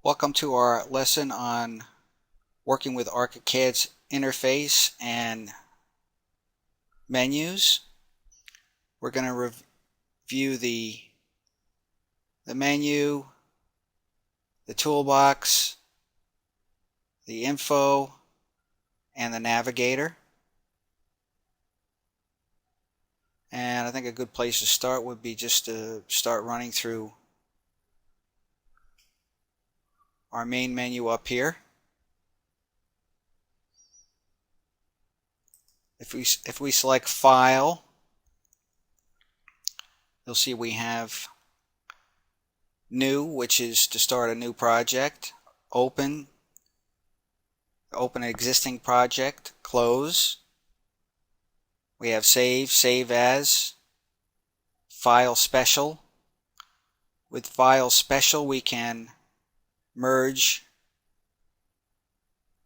Welcome to our lesson on working with ARCHICAD's interface and menus. We're going to review the menu, the toolbox, the info, and the navigator. And I think a good place to start would be just to start running through our main menu up here. If we select File, you'll see we have New, which is to start a new project, Open an existing project, Close. We have Save, Save As, File Special. With File Special, we can merge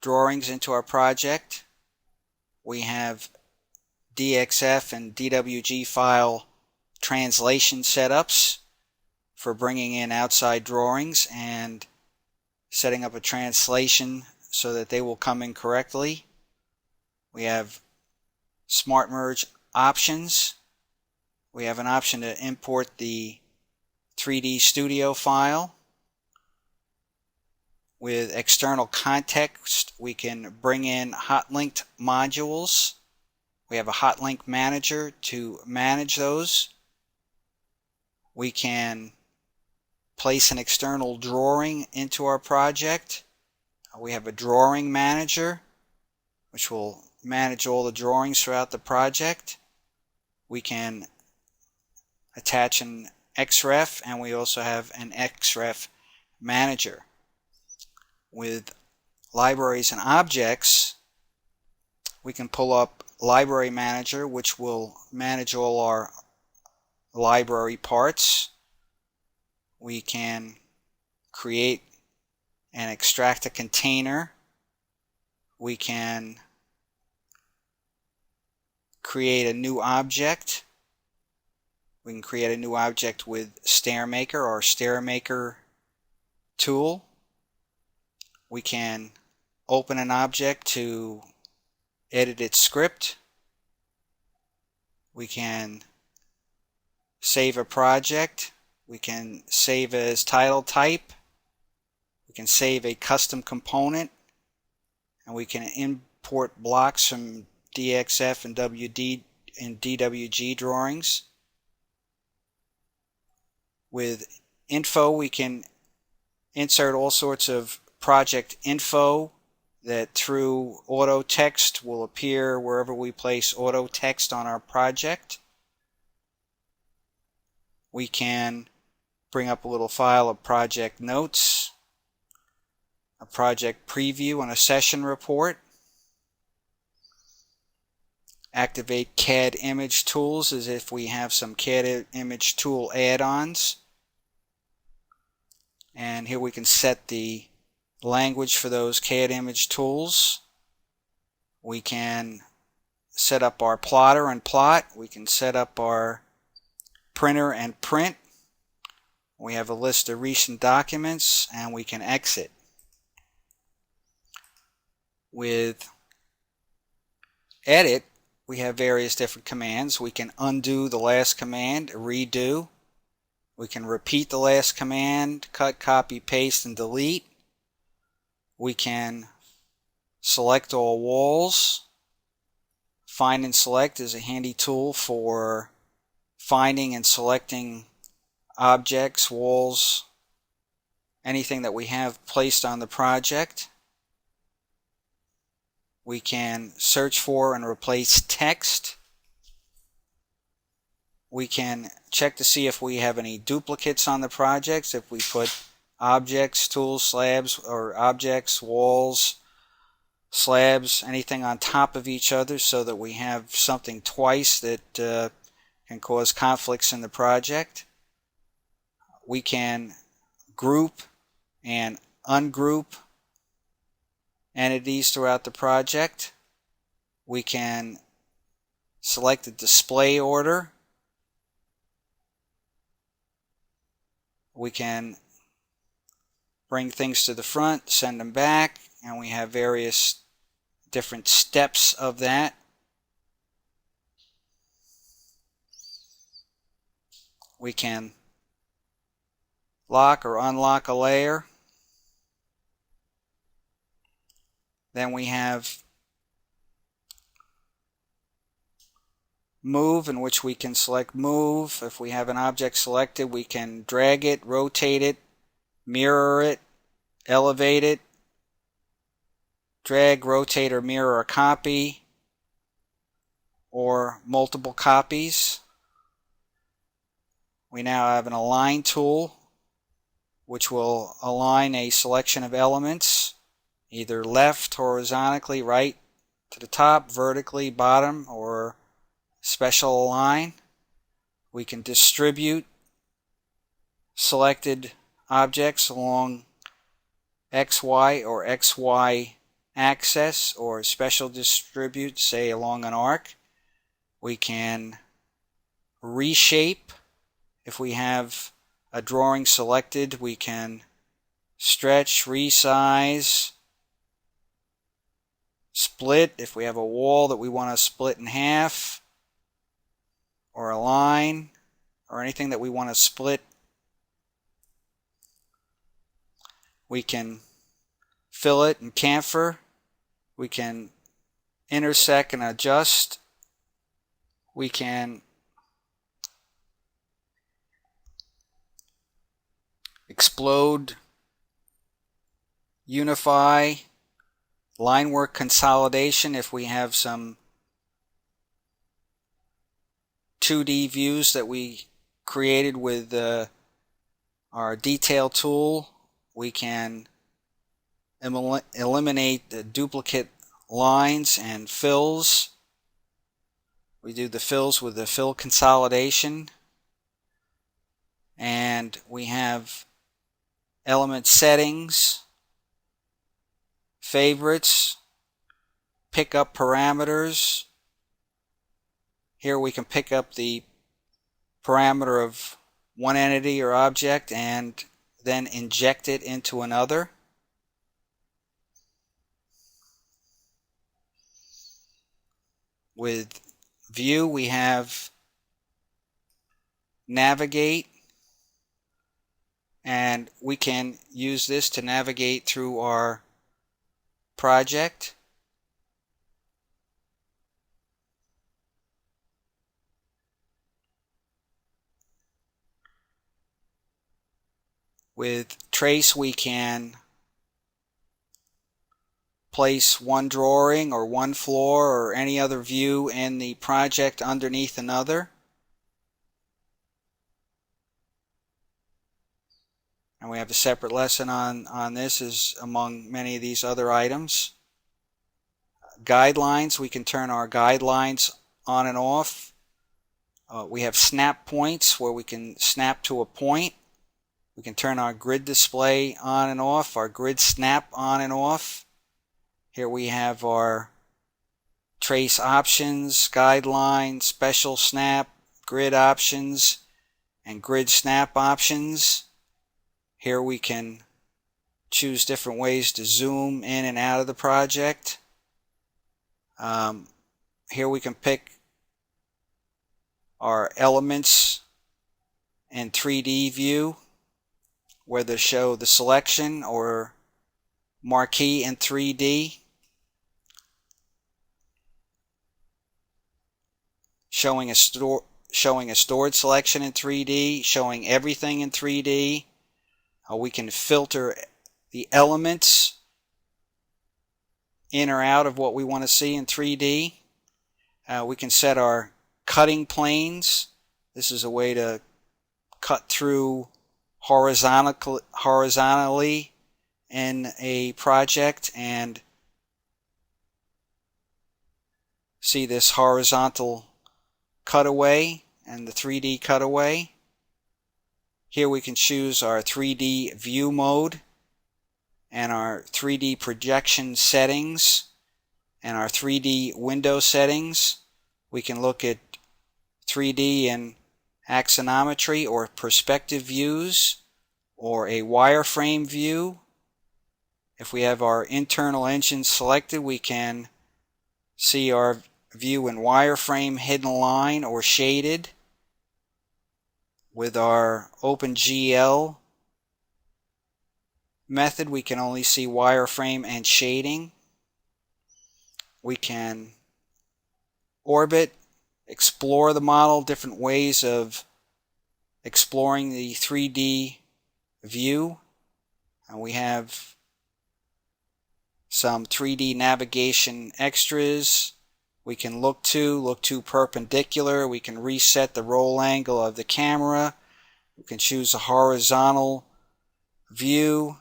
drawings into our project. We have DXF and DWG file translation setups for bringing in outside drawings and setting up a translation so that they will come in correctly. We have Smart Merge options. We have an option to import the 3D Studio file. With external context, we can bring in hot-linked modules. We have a hot-link manager to manage those. We can place an external drawing into our project. We have a drawing manager, which will manage all the drawings throughout the project. We can attach an XREF, and we also have an XREF manager. With libraries and objects, we can pull up Library Manager, which will manage all our library parts. We can create and extract a container. We can create a new object. We can create a new object with StairMaker or StairMaker tool. We can open an object to edit its script. We can save a project. We can save as title type. We can save a custom component. And we can import blocks from DXF and DWG drawings. With info, we can insert all sorts of project info that through auto text will appear wherever we place auto text on our project. We can bring up a little file of project notes, a project preview, and a session report. Activate CAD image tools as if we have some CAD image tool add-ons. And here we can set the language for those CAD image tools. We can set up our plotter and plot. We can set up our printer and print. We have a list of recent documents, and we can exit. With edit, we have various different commands. We can undo the last command, redo. We can repeat the last command, cut, copy, paste, and delete. We can select all walls. Find and select is a handy tool for finding and selecting objects, walls, anything that we have placed on the project. We can search for and replace text. We can check to see if we have any duplicates on the projects. If we put objects, tools, slabs, or objects, walls, slabs, anything on top of each other so that we have something twice that can cause conflicts in the project. We can group and ungroup entities throughout the project. We can select the display order. We can bring things to the front, send them back, and we have various different steps of that. We can lock or unlock a layer. Then we have move, in which we can select move. If we have an object selected, we can drag it, rotate it, mirror it, elevate it, drag, rotate, or mirror a copy or multiple copies. We now have an align tool, which will align a selection of elements, either left, horizontally, right to the top, vertically, bottom, or special align. We can distribute selected objects along XY or XY axis, or special distribute, say along an arc. We can reshape. If we have a drawing selected, we can stretch, resize, split. If we have a wall that we want to split in half, or a line, or anything that we want to split, we can fill it and chamfer. We can intersect and adjust. We can explode, unify, line work consolidation if we have some 2D views that we created with our detail tool. We can eliminate the duplicate lines and fills. We do the fills with the fill consolidation. And we have element settings, favorites, pick up parameters. Here we can pick up the parameter of one entity or object and then inject it into another. With view, we have navigate, and we can use this to navigate through our project. With trace, we can place one drawing or one floor or any other view in the project underneath another. And we have a separate lesson on this, as among many of these other items. Guidelines, we can turn our guidelines on and off. We have snap points where we can snap to a point. We can turn our grid display on and off, our grid snap on and off. Here we have our trace options, guidelines, special snap, grid options, and grid snap options. Here we can choose different ways to zoom in and out of the project. Here we can pick our elements in 3D view, whether to show the selection or marquee in 3D. Showing a stored selection in 3D, showing everything in 3D. We can filter the elements in or out of what we want to see in 3D. We can set our cutting planes. This is a way to cut through horizontally in a project and see this horizontal cutaway and the 3D cutaway. Here we can choose our 3D view mode and our 3D projection settings and our 3D window settings. We can look at 3D in axonometry or perspective views, or a wireframe view, If we have our internal engine selected, we can see our view in wireframe, hidden line, or shaded. With our OpenGL method, we can only see wireframe and shading. We can orbit, explore the model, different ways of exploring the 3D view. And we have some 3D navigation extras. We can look to perpendicular. We can reset the roll angle of the camera. We can choose a horizontal view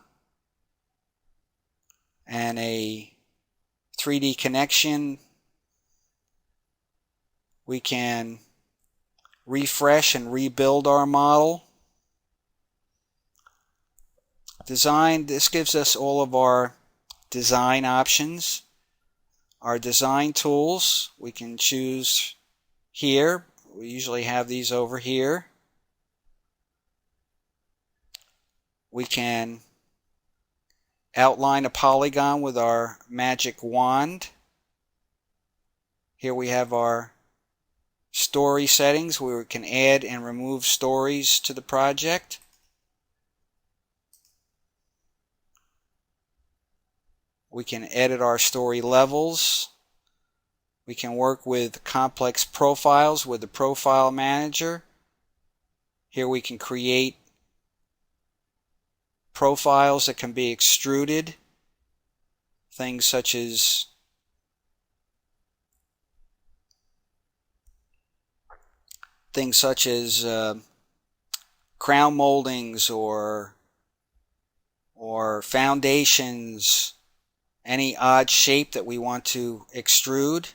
and a 3D connection. We can refresh and rebuild our model. Design, this gives us all of our design options. Our design tools, we can choose here. We usually have these over here. We can outline a polygon with our magic wand. Here we have our story settings where we can add and remove stories to the project. We can edit our story levels. We can work with complex profiles with the Profile Manager. Here we can create profiles that can be extruded. Things such as crown moldings or foundations, any odd shape that we want to extrude.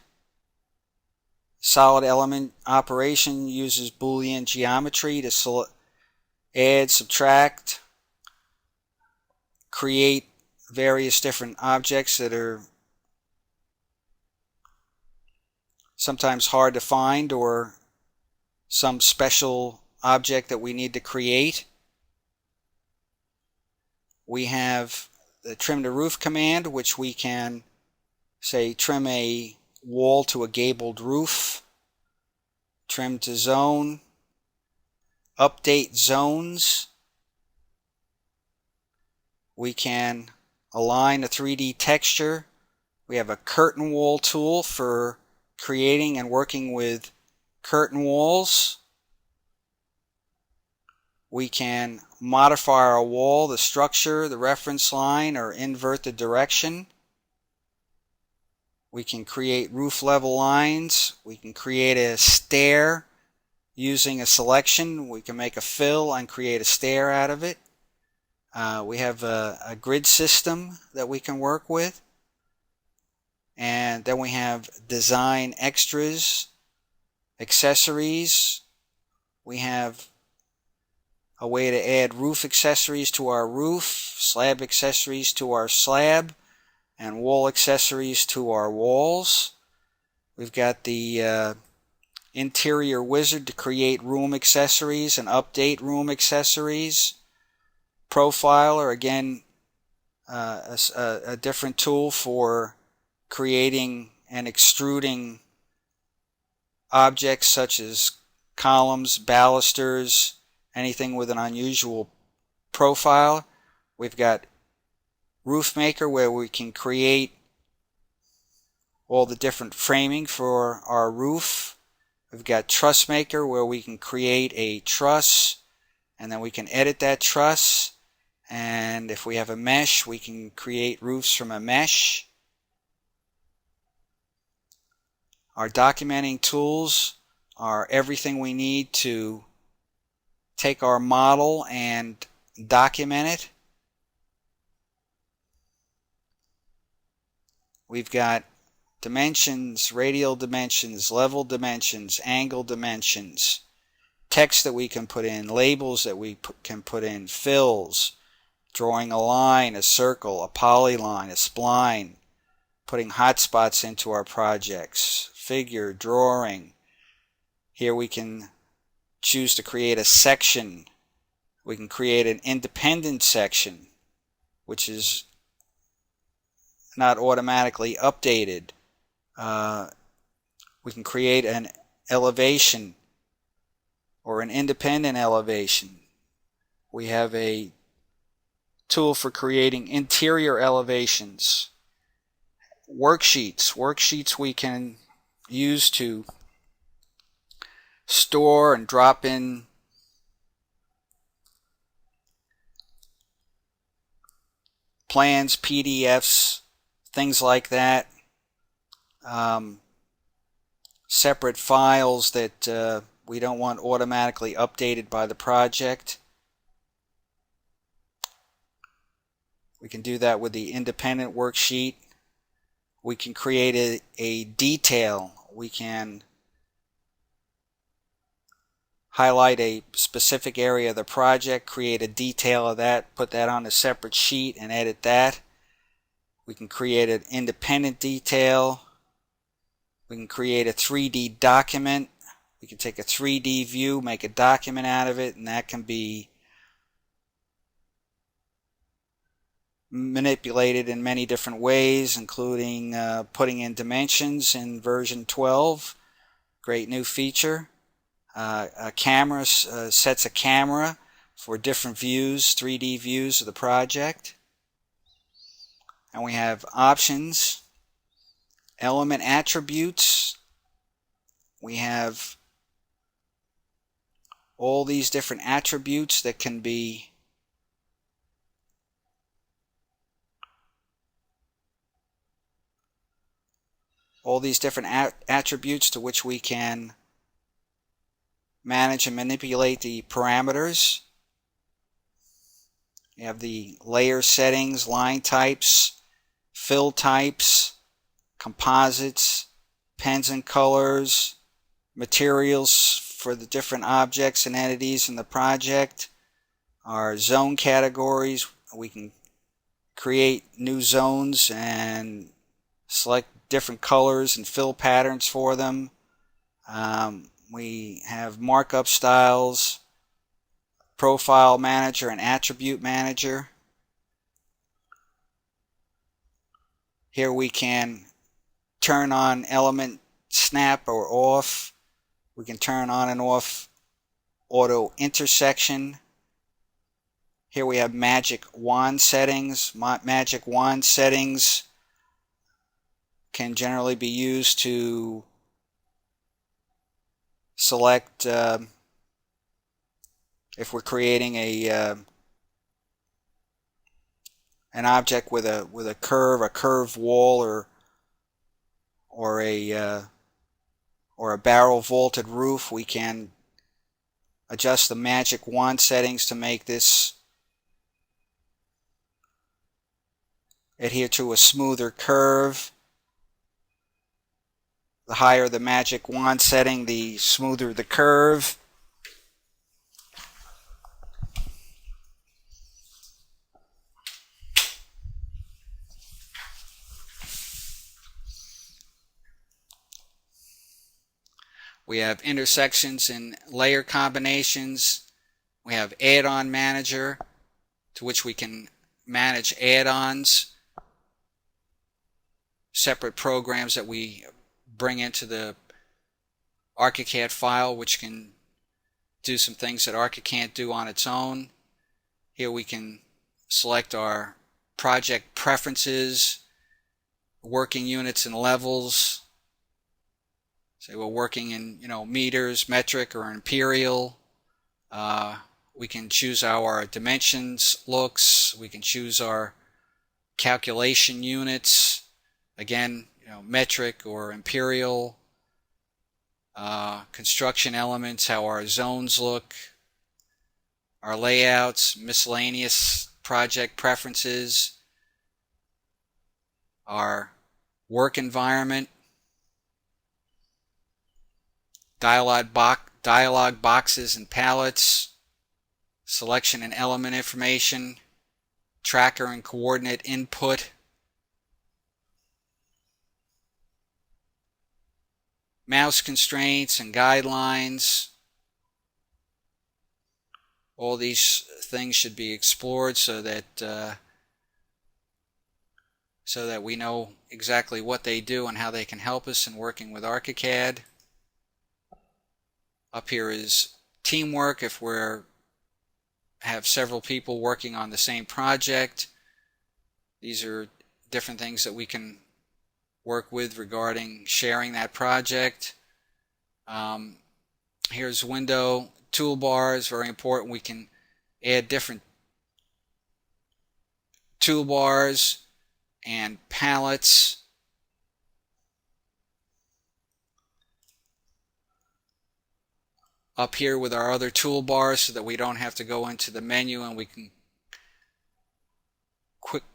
Solid element operation uses Boolean geometry to add, subtract, create various different objects that are sometimes hard to find, or some special object that we need to create. We have the trim to roof command, which we can say trim a wall to a gabled roof, trim to zone, update zones. We can align a 3D texture. We have a curtain wall tool for creating and working with curtain walls. We can modify our wall, the structure, the reference line, or invert the direction. We can create roof level lines. We can create a stair using a selection. We can make a fill and create a stair out of it. We have a grid system that we can work with. And then we have design extras, accessories. We have a way to add roof accessories to our roof, slab accessories to our slab, and wall accessories to our walls. We've got the interior wizard to create room accessories and update room accessories. Profiler, again, a different tool for creating and extruding objects such as columns, balusters, anything with an unusual profile. We've got Roof Maker, where we can create all the different framing for our roof. We've got Truss Maker, where we can create a truss, and then we can edit that truss. And if we have a mesh, we can create roofs from a mesh. Our documenting tools are everything we need to take our model and document it. We've got dimensions, radial dimensions, level dimensions, angle dimensions, text that we can put in, labels that we can put in, fills, drawing a line, a circle, a polyline, a spline, putting hotspots into our projects, figure, drawing. Here we can choose to create a section. We can create an independent section, which is not automatically updated. We can create an elevation or an independent elevation. We have a tool for creating interior elevations. Worksheets we can use to store and drop in plans, PDFs, things like that. Separate files that we don't want automatically updated by the project. We can do that with the independent worksheet. We can create a detail. We can highlight a specific area of the project, create a detail of that, put that on a separate sheet and edit that. We can create an independent detail. We can create a 3D document. We can take a 3D view, make a document out of it, and that can be manipulated in many different ways, including putting in dimensions in version 12. Great new feature. A camera sets a camera for different views, 3D views of the project. And we have options, element attributes. We have all these different attributes that can be attributes to which we can manage and manipulate the parameters. You have the layer settings, line types, fill types, composites, pens and colors, materials for the different objects and entities in the project, our zone categories. We can create new zones and select different colors and fill patterns for them. We have markup styles, profile manager, and attribute manager. Here we can turn on element snap or off. We can turn on and off auto intersection. Here we have magic wand settings. Magic wand settings can generally be used to select if we're creating an object with a curved wall or a barrel vaulted roof. We can adjust the magic wand settings to make this adhere to a smoother curve. The higher the magic wand setting, the smoother the curve. We have intersections and layer combinations. We have add-on manager, to which we can manage add-ons, separate programs that we bring into the ARCHICAD file, which can do some things that ARCHICAD can't do on its own. Here we can select our project preferences, working units and levels. Say we're working in meters, metric, or imperial. We can choose our dimensions looks. We can choose our calculation units. Again, metric or imperial. Construction elements, how our zones look. Our layouts, miscellaneous project preferences. Our work environment. Dialog boxes and palettes, selection and element information, tracker and coordinate input, mouse constraints and guidelines. All these things should be explored so that so that we know exactly what they do and how they can help us in working with ARCHICAD. Up here is teamwork if we're have several people working on the same project. These are different things that we can work with regarding sharing that project. Here's window toolbars, very important. We can add different toolbars and palettes. Up here with our other toolbars so that we don't have to go into the menu and we can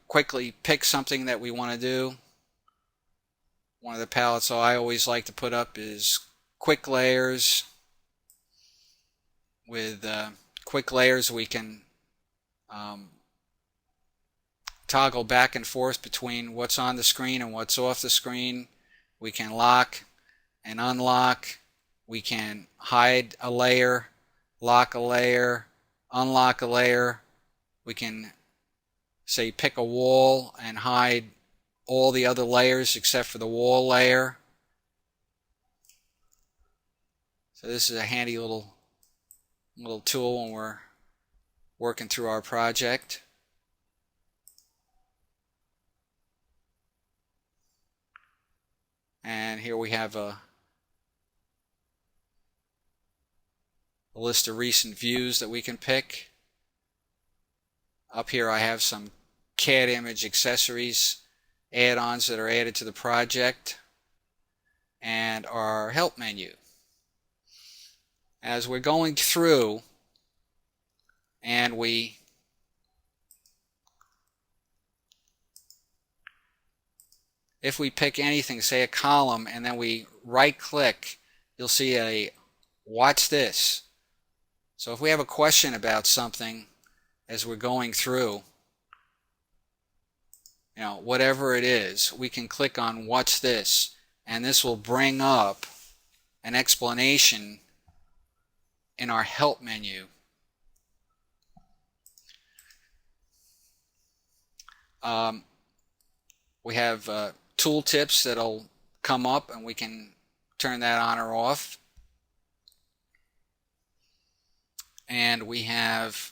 quickly pick something that we want to do. One of the palettes I always like to put up is quick layers. With quick layers we can toggle back and forth between what's on the screen and what's off the screen. We can lock and unlock. We can hide a layer, lock a layer, unlock a layer. We can say pick a wall and hide all the other layers except for the wall layer. So this is a handy little tool when we're working through our project. And here we have a list of recent views that we can pick. Up here I have some CAD image accessories, add-ons that are added to the project, and our help menu. As we're going through and if we pick anything, say a column, and then we right click, you'll see a watch this. So if we have a question about something as we're going through, whatever it is, we can click on watch this, and this will bring up an explanation in our help menu. We have tooltips that'll come up and we can turn that on or off. And we have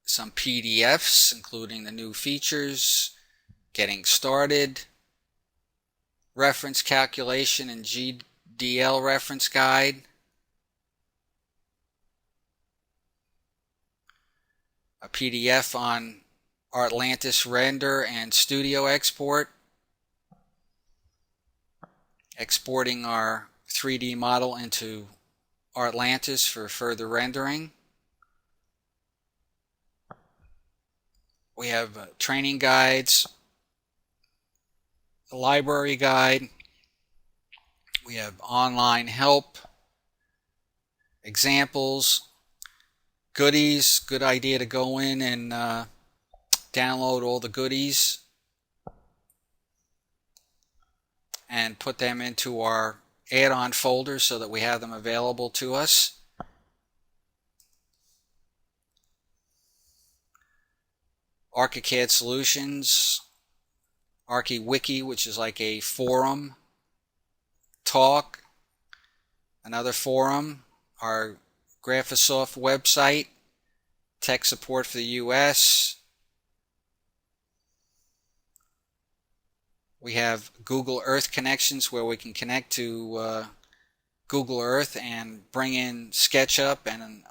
some PDFs including the new features, getting started, reference calculation and GDL reference guide. A PDF on Atlantis render and studio export. Exporting our 3D model into Atlantis for further rendering. We have training guides, a library guide. We have online help, examples, goodies. Good idea to go in and download all the goodies and put them into our add-on folder so that we have them available to us. ARCHICAD Solutions, ArchiWiki, which is like a forum talk, another forum, our Graphisoft website, tech support for the US. We have Google Earth connections where we can connect to Google Earth and bring in SketchUp and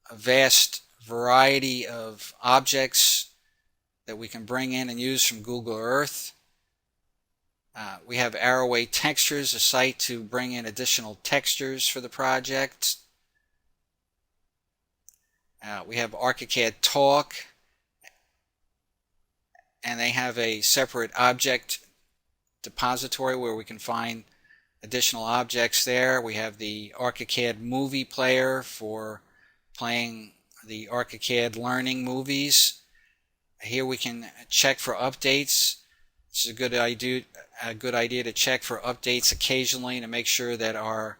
a vast variety of objects that we can bring in and use from Google Earth. We have Arrowway Textures, a site to bring in additional textures for the project. We have ARCHICAD Talk, and they have a separate object depository where we can find additional objects there. We have the ARCHICAD Movie Player for playing the ARCHICAD Learning movies. Here we can check for updates. It's a good idea to check for updates occasionally to make sure that our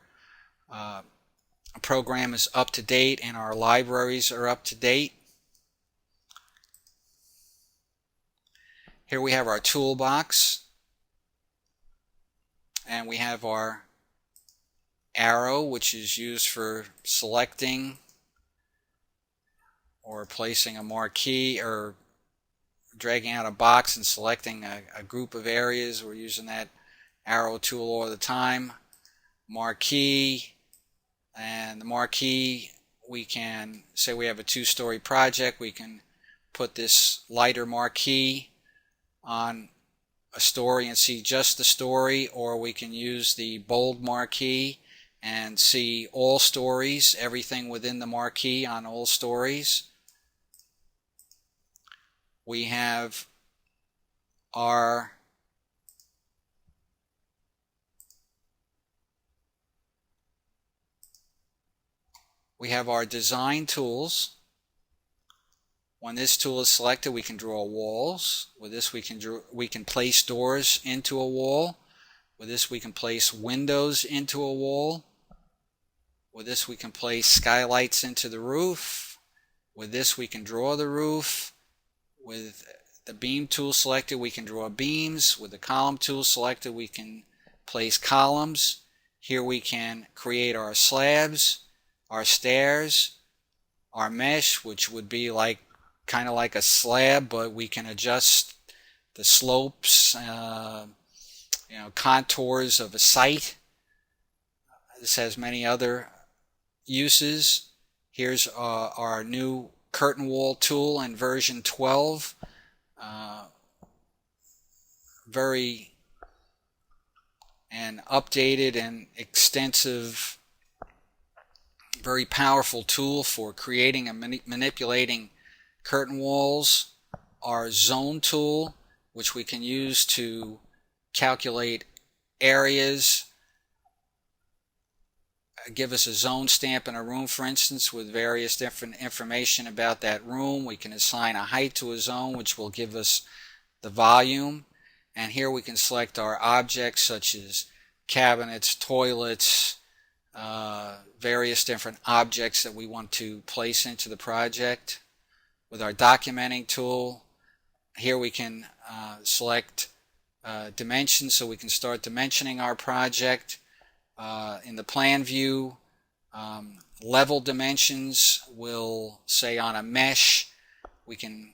program is up to date and our libraries are up to date. Here we have our toolbox, and we have our arrow, which is used for selecting or placing a marquee or dragging out a box and selecting a group of areas. We're using that arrow tool all the time. Marquee, and the marquee, we can say we have a two-story project, we can put this lighter marquee on a story and see just the story, or we can use the bold marquee and see all stories, everything within the marquee on all stories. We have our design tools. When this tool is selected, we can draw walls. With this, we can place doors into a wall. With this, we can place windows into a wall. With this, we can place skylights into the roof. With this, we can draw the roof. With the beam tool selected, we can draw beams. With the column tool selected, we can place columns. Here we can create our slabs, our stairs, our mesh, which would be kind of like a slab, but we can adjust the slopes, contours of a site. This has many other uses. Here's our new curtain wall tool in version 12. Very an updated and extensive, very powerful tool for creating and manipulating curtain walls. Our zone tool, which we can use to calculate areas, give us a zone stamp in a room, for instance, with various different information about that room. We can assign a height to a zone, which will give us the volume. And here we can select our objects such as cabinets, toilets, various different objects that we want to place into the project. With our documenting tool, here we can select dimensions, so we can start dimensioning our project. In the plan view, level dimensions will say on a mesh, we can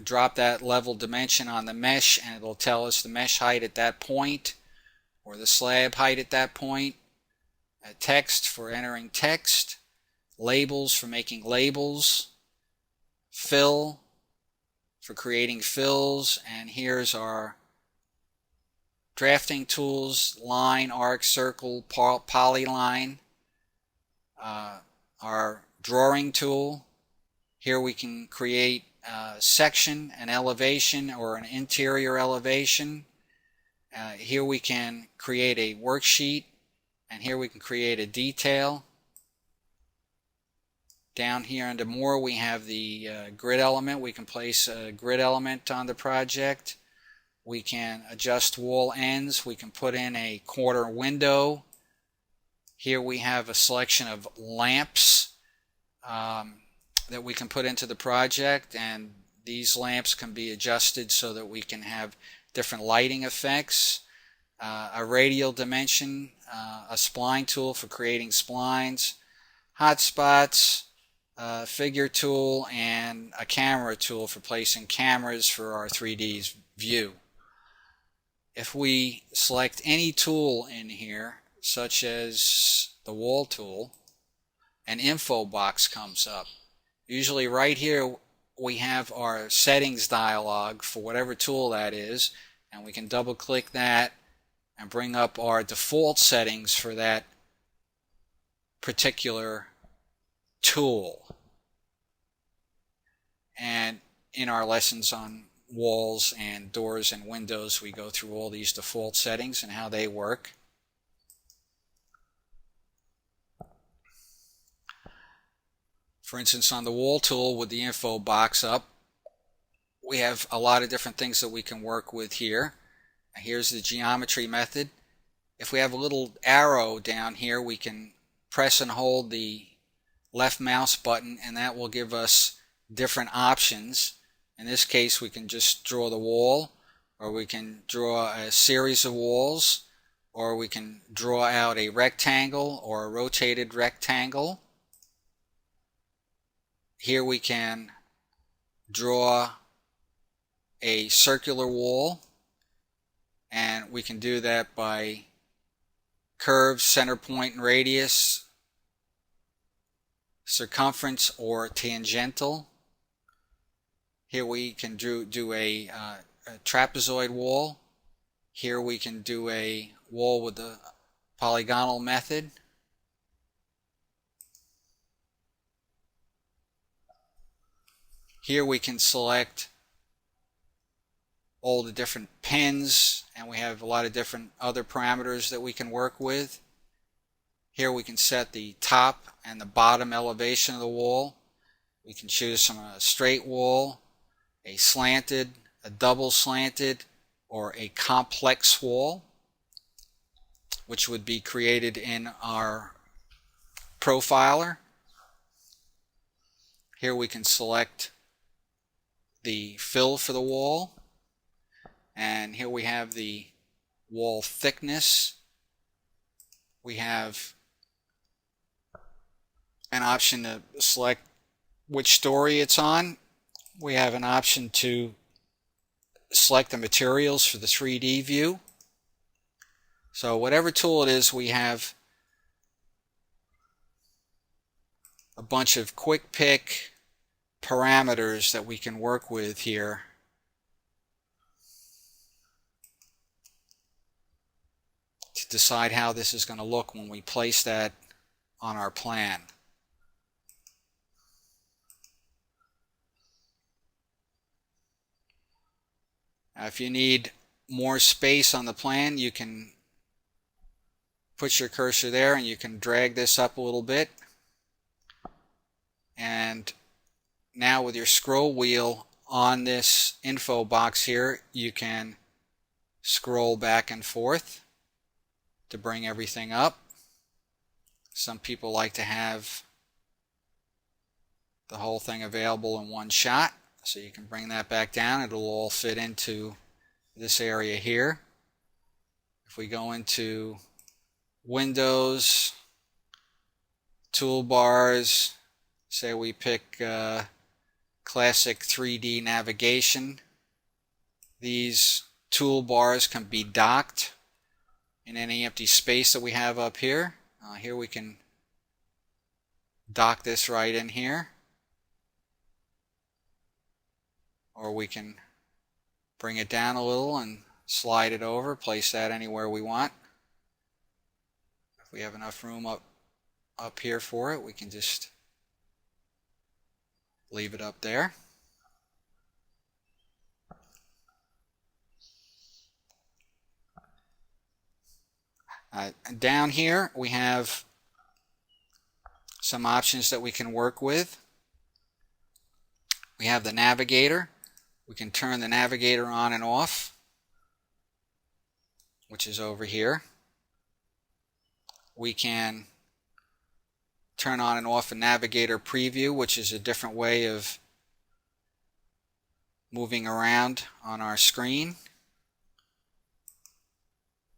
drop that level dimension on the mesh and it'll tell us the mesh height at that point or the slab height at that point. Text for entering text, labels for making labels, fill for creating fills, and here's our drafting tools: line, arc, circle, polyline. Our drawing tool, here we can create a section, an elevation, or an interior elevation. Here we can create a worksheet, and here we can create a detail. Down here under more, we have the grid element. We can place a grid element on the project. We can adjust wall ends. We can put in a corner window. Here we have a selection of lamps that we can put into the project, and these lamps can be adjusted so that we can have different lighting effects. A radial dimension, a spline tool for creating splines, hotspots, figure tool, and a camera tool for placing cameras for our 3D view. If we select any tool in here, such as the wall tool, an info box comes up. Usually right here we have our settings dialog for whatever tool that is, and we can double click that and bring up our default settings for that particular tool. And in our lessons on walls and doors and windows, we go through all these default settings and how they work. For instance, on the wall tool with the info box up, we have a lot of different things that we can work with here. Here's the geometry method. If we have a little arrow down here, we can press and hold the left mouse button, and that will give us different options. In this case, we can just draw the wall, or we can draw a series of walls, or we can draw out a rectangle or a rotated rectangle. Here we can draw a circular wall, and we can do that by curve, center point, and radius, circumference, or tangential. Here we can do a trapezoid wall. Here we can do a wall with the polygonal method. Here we can select all the different pins, and we have a lot of different other parameters that we can work with. Here we can set the top and the bottom elevation of the wall. We can choose from a straight wall, a slanted, a double slanted, or a complex wall, which would be created in our profiler. Here we can select the fill for the wall, and here we have the wall thickness. We have an option to select which story it's on. We have an option to select the materials for the 3D view. So whatever tool it is, we have a bunch of quick pick parameters that we can work with here. To decide how this is going to look when we place that on our plan. Now, if you need more space on the plan, you can put your cursor there and you can drag this up a little bit. And now with your scroll wheel on this info box here, you can scroll back and forth to bring everything up. Some people like to have the whole thing available in one shot, so you can bring that back down. It'll all fit into this area here. If we go into Windows, Toolbars, say we pick Classic 3D Navigation, these toolbars can be docked in any empty space that we have up here. Here we can dock this right in here, or we can bring it down a little and slide it over, place that anywhere we want. If we have enough room up here for it, we can just leave it up there. Down here we have some options that we can work with. We have the navigator. We can turn the navigator on and off, which is over here. We can turn on and off a navigator preview, which is a different way of moving around on our screen.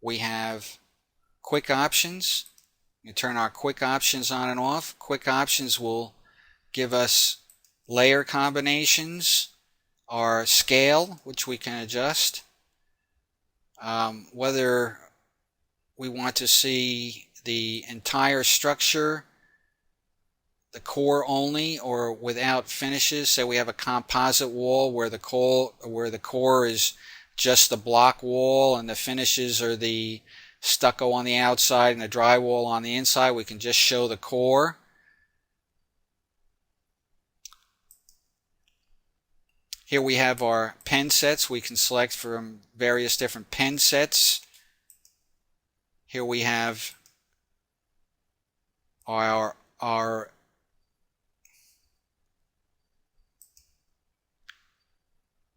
We have quick options. You turn our quick options on and off. Quick options will give us layer combinations, our scale, which we can adjust. Whether we want to see the entire structure, the core only, or without finishes. Say we have a composite wall where the core is just the block wall and the finishes are the stucco on the outside and the drywall on the inside. We can just show the core. Here we have our pen sets. We can select from various different pen sets. Here we have our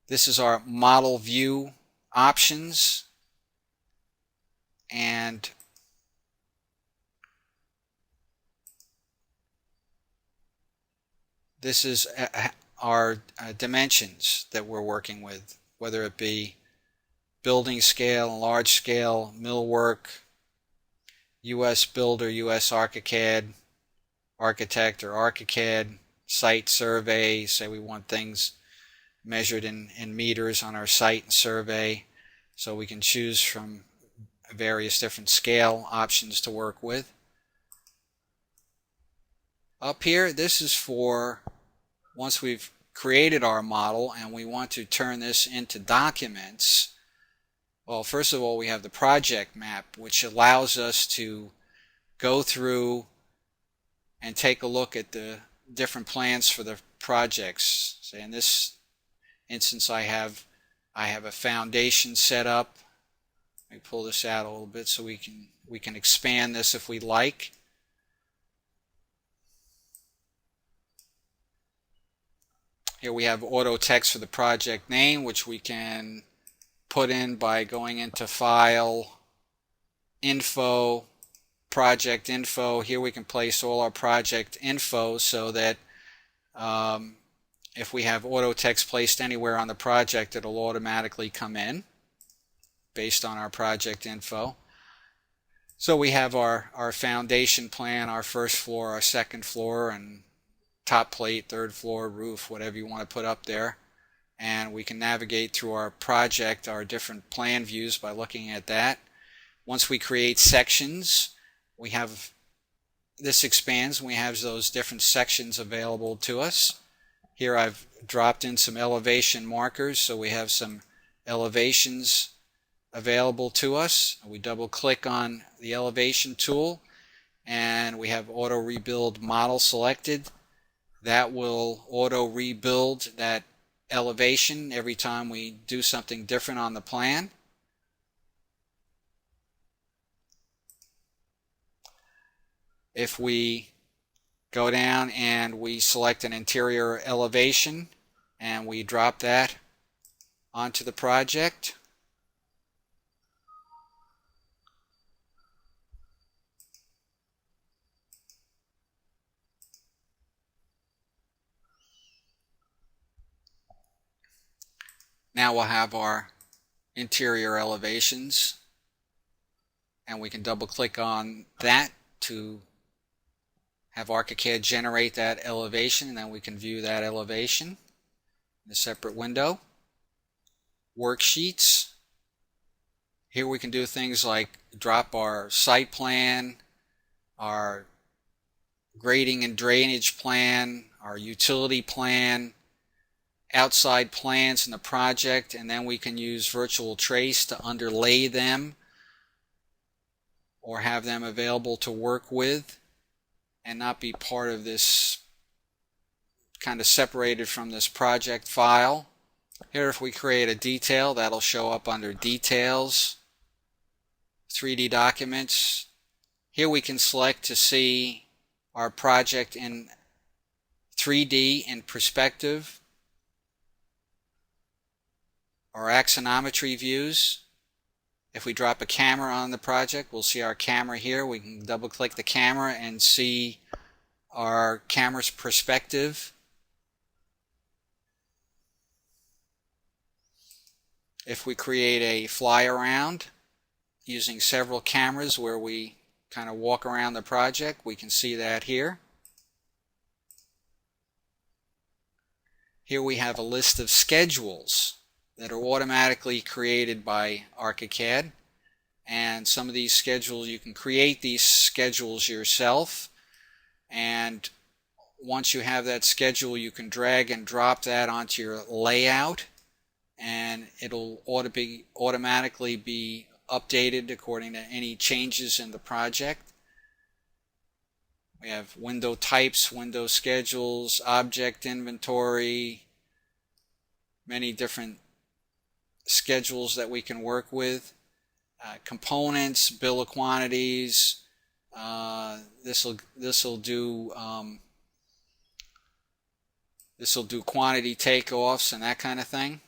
this is our model view options, and this is our dimensions that we're working with, whether it be building scale and large scale, millwork, US builder, US ARCHICAD, architect or ARCHICAD, site survey, say we want things measured in meters on our site and survey, so we can choose from various different scale options to work with. Up here, this is for once we've created our model and we want to turn this into documents. Well, first of all, we have the project map, which allows us to go through and take a look at the different plans for the projects. Say in this instance, I have a foundation set up. Let me pull this out a little bit so we can expand this if we like. Here we have auto text for the project name, which we can put in by going into File, Info, Project Info. Here we can place all our project info so that if we have auto text placed anywhere on the project, it'll automatically come in based on our project info. So we have our foundation plan, our first floor, our second floor, and top plate, third floor, roof, whatever you want to put up there. And we can navigate through our project, our different plan views by looking at that. Once we create sections, we have this expands and we have those different sections available to us. Here I've dropped in some elevation markers, so we have some elevations available to us. We double click on the elevation tool and we have auto rebuild model selected. That will auto rebuild that elevation every time we do something different on the plan. If we go down and we select an interior elevation and we drop that onto the project, now we'll have our interior elevations, and we can double click on that to have ARCHICAD generate that elevation, and then we can view that elevation in a separate window. Worksheets. Here we can do things like drop our site plan, our grading and drainage plan, our utility plan, outside plans in the project, and then we can use virtual trace to underlay them or have them available to work with and not be part of this, kind of separated from this project file. Here if we create a detail, that'll show up under Details, 3D Documents. Here we can select to see our project in 3D in perspective, our axonometry views. If we drop a camera on the project, we'll see our camera here. We can double click the camera and see our camera's perspective. If we create a fly around using several cameras where we kind of walk around the project, we can see that here. Here we have a list of schedules that are automatically created by ARCHICAD, and some of these schedules, you can create these schedules yourself, and once you have that schedule you can drag and drop that onto your layout and it'll automatically be updated according to any changes in the project. We have window types, window schedules, object inventory, many different schedules that we can work with. Components, bill of quantities. This will do quantity takeoffs and that kind of thing.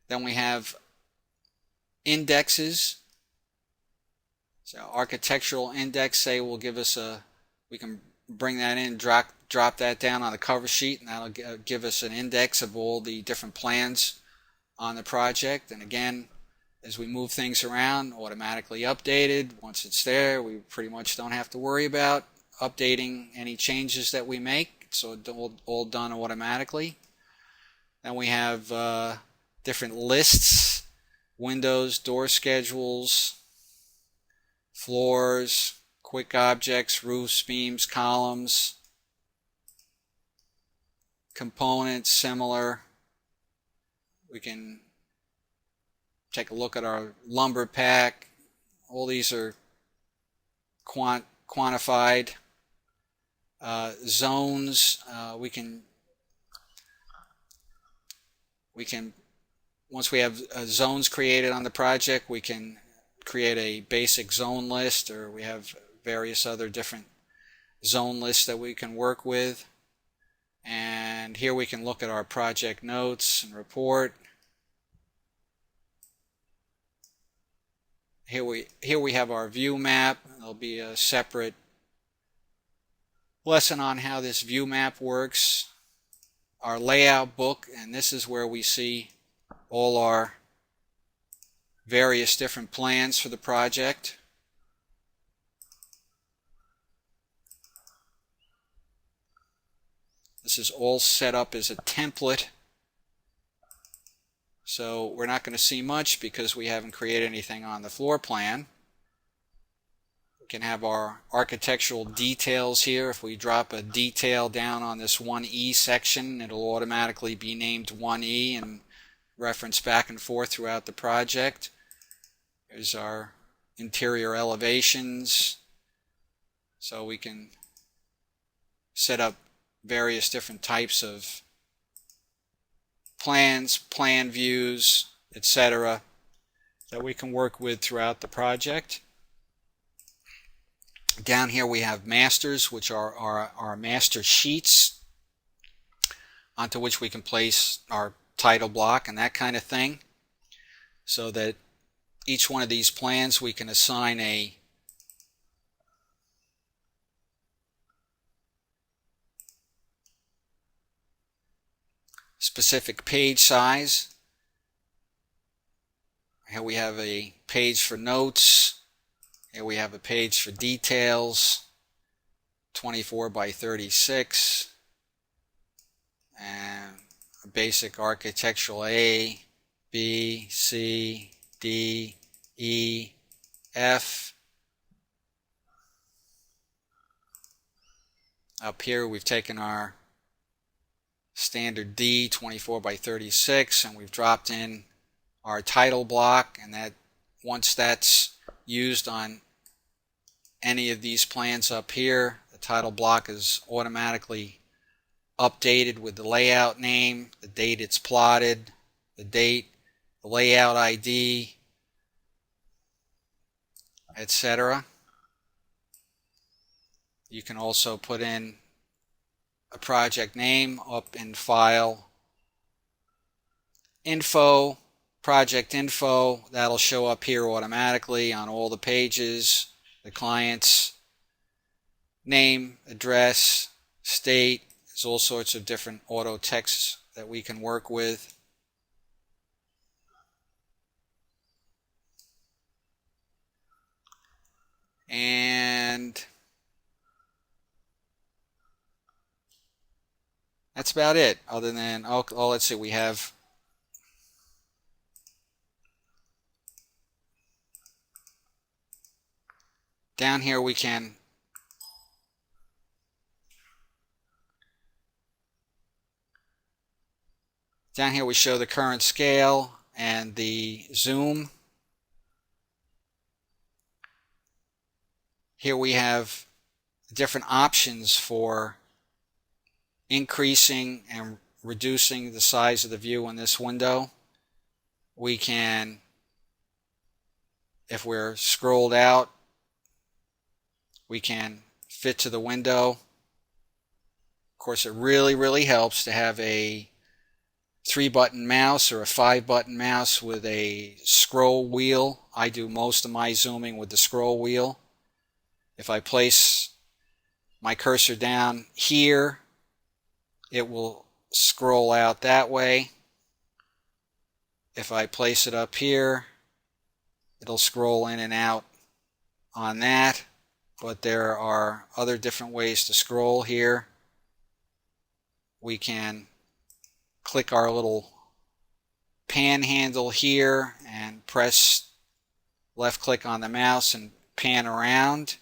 Then we have indexes. So architectural index, say, will give us we can bring that in, drop that down on the cover sheet, and that'll give us an index of all the different plans on the project. And again, as we move things around, automatically updated. Once it's there, we pretty much don't have to worry about updating any changes that we make. So it's all done automatically. Then we have different lists, windows, door schedules, floors, quick objects, roofs, beams, columns, components, similar. We can take a look at our lumber pack. All these are quantified. Zones, we can once we have zones created on the project, we can create a basic zone list, or we have various other different zone lists that we can work with. And here we can look at our project notes and report. Here we have our view map. There'll be a separate lesson on how this view map works. Our layout book, and this is where we see all our various different plans for the project. This is all set up as a template, so we're not going to see much because we haven't created anything on the floor plan. We can have our architectural details here. If we drop a detail down on this 1E section, it'll automatically be named 1E and reference back and forth throughout the project. Here's our interior elevations, so we can set up various different types of plans, plan views, etc. that we can work with throughout the project. Down here we have masters, which are our master sheets onto which we can place our title block and that kind of thing, so that each one of these plans we can assign a specific page size. Here we have a page for notes. Here we have a page for details, 24 by 36, and a basic architectural A, B, C, D, E, F. Up here we've taken our standard D, 24 by 36, and we've dropped in our title block, and that once that's used on any of these plans up here, the title block is automatically updated with the layout name, the date it's plotted, the date, the layout ID, etc. You can also put in a project name up in File, Info, Project Info. That'll show up here automatically on all the pages. The client's name, address, state. There's all sorts of different auto texts that we can work with. And that's about it, other than, let's see, we have down here we can down here we show the current scale and the zoom. Here we have different options for increasing and reducing the size of the view in this window. We can, if we're scrolled out, we can fit to the window. Of course, it really helps to have a 3-button mouse or a 5-button mouse with a scroll wheel. I do most of my zooming with the scroll wheel. If I place my cursor down here, it will scroll out that way. If I place it up here, it'll scroll in and out on that. But there are other different ways to scroll here. We can click our little panhandle here and press left click on the mouse and pan around.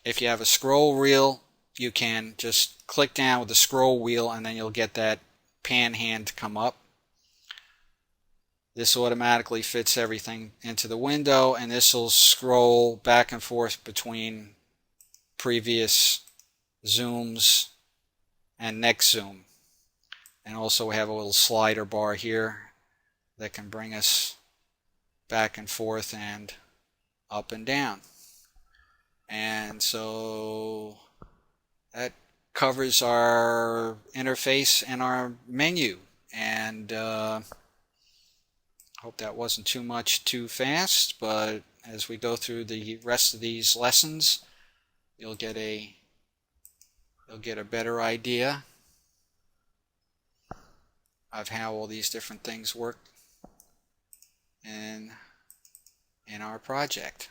If you have a scroll wheel, you can just click down with the scroll wheel and then you'll get that pan hand to come up. This automatically fits everything into the window, and this will scroll back and forth between previous zooms and next zoom. And also we have a little slider bar here that can bring us back and forth and up and down. And so that covers our interface and our menu. And hope that wasn't too much too fast, but as we go through the rest of these lessons, you'll get a better idea of how all these different things work in our project.